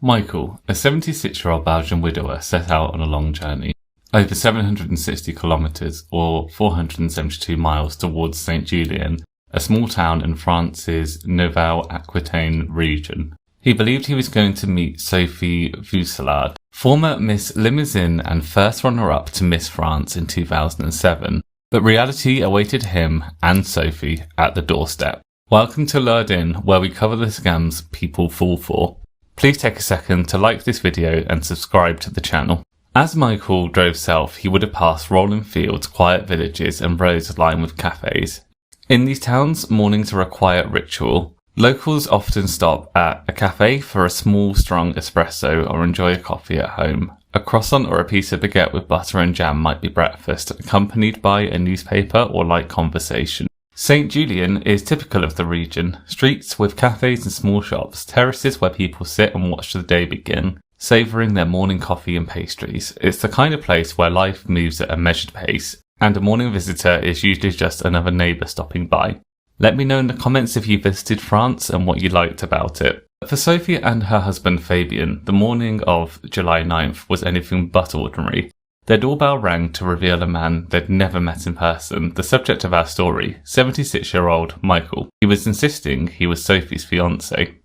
Michael, a 76-year-old Belgian widower, set out on a long journey, over 760 kilometres or 472 miles towards Saint-Julien, a small town in France's Nouvelle-Aquitaine region. He believed he was going to meet Sophie Vouzelaud, former Miss Limousin and first runner-up to Miss France in 2007, but reality awaited him and Sophie at the doorstep. Welcome to Lured In, where we cover the scams people fall for. Please take a second to like this video and subscribe to the channel. As Michael drove south, he would have passed rolling fields, quiet villages and roads lined with cafes. In these towns, mornings are a quiet ritual. Locals often stop at a cafe for a small, strong espresso or enjoy a coffee at home. A croissant or a piece of baguette with butter and jam might be breakfast, accompanied by a newspaper or light conversation. Saint-Julien is typical of the region. Streets with cafes and small shops, terraces where people sit and watch the day begin, savouring their morning coffee and pastries. It's the kind of place where life moves at a measured pace, and a morning visitor is usually just another neighbour stopping by. Let me know in the comments if you visited France and what you liked about it. For Sophie and her husband Fabien, the morning of July 9th was anything but ordinary. Their doorbell rang to reveal a man they'd never met in person, the subject of our story, 76-year-old Michael. He was insisting he was Sophie's fiancé.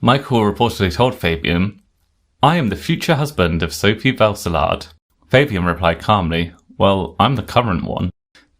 Michael reportedly told Fabien, "I am the future husband of Sophie Vouzelaud." Fabien replied calmly, "Well, I'm the current one."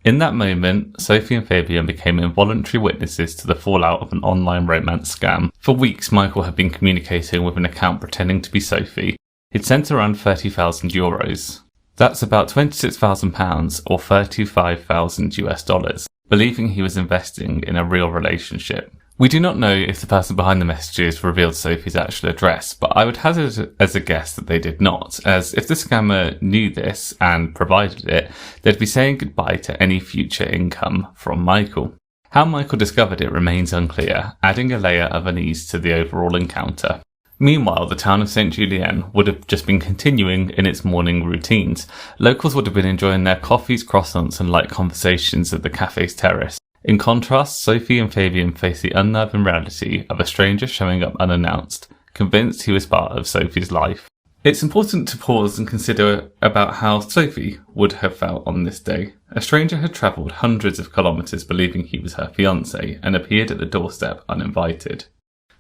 In that moment, Sophie and Fabien became involuntary witnesses to the fallout of an online romance scam. For weeks, Michael had been communicating with an account pretending to be Sophie. He'd sent around €30,000. That's about £26,000 or $35,000, believing he was investing in a real relationship. We do not know if the person behind the messages revealed Sophie's actual address, but I would hazard as a guess that they did not, as if the scammer knew this and provided it, they'd be saying goodbye to any future income from Michael. How Michael discovered it remains unclear, adding a layer of unease to the overall encounter. Meanwhile, the town of Saint-Julien would have just been continuing in its morning routines. Locals would have been enjoying their coffees, croissants and light conversations at the cafe's terrace. In contrast, Sophie and Fabien face the unnerving reality of a stranger showing up unannounced, convinced he was part of Sophie's life. It's important to pause and consider about how Sophie would have felt on this day. A stranger had travelled hundreds of kilometres believing he was her fiancé and appeared at the doorstep uninvited.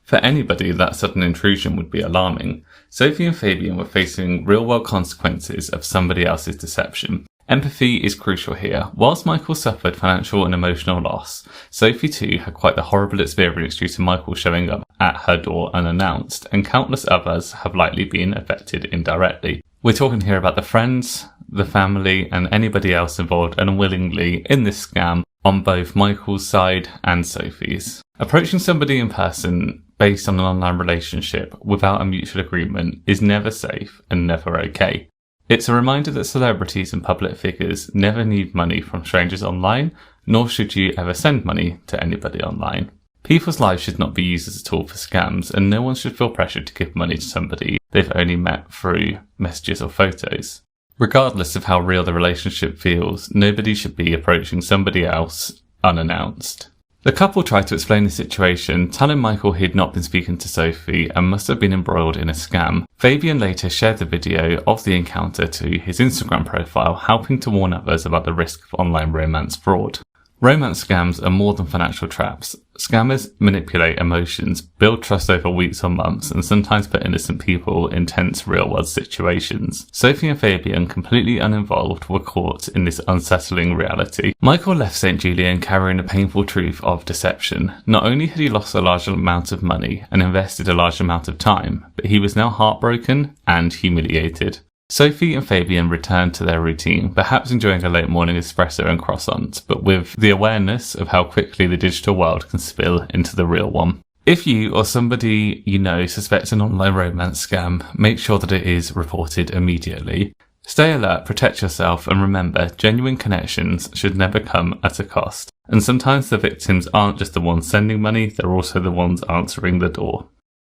For anybody, that sudden intrusion would be alarming. Sophie and Fabien were facing real-world consequences of somebody else's deception. Empathy is crucial here. Whilst Michael suffered financial and emotional loss, Sophie too had quite the horrible experience due to Michael showing up at her door unannounced, and countless others have likely been affected indirectly. We're talking here about the friends, the family, and anybody else involved unwillingly in this scam on both Michael's side and Sophie's. Approaching somebody in person based on an online relationship without a mutual agreement is never safe and never okay. It's a reminder that celebrities and public figures never need money from strangers online, nor should you ever send money to anybody online. People's lives should not be used as a tool for scams, and no one should feel pressured to give money to somebody they've only met through messages or photos. Regardless of how real the relationship feels, nobody should be approaching somebody else unannounced. The couple tried to explain the situation, telling Michael he'd not been speaking to Sophie and must have been embroiled in a scam. Fabien later shared the video of the encounter to his Instagram profile, helping to warn others about the risk of online romance fraud. Romance scams are more than financial traps. Scammers manipulate emotions, build trust over weeks or months, and sometimes put innocent people in tense real-world situations. Sophie and Fabien, completely uninvolved, were caught in this unsettling reality. Michael left Saint-Julien carrying the painful truth of deception. Not only had he lost a large amount of money and invested a large amount of time, but he was now heartbroken and humiliated. Sophie and Fabien returned to their routine, perhaps enjoying a late morning espresso and croissants, but with the awareness of how quickly the digital world can spill into the real one. If you or somebody you know suspects an online romance scam, make sure that it is reported immediately. Stay alert, protect yourself, and remember, genuine connections should never come at a cost. And sometimes the victims aren't just the ones sending money, they're also the ones answering the door.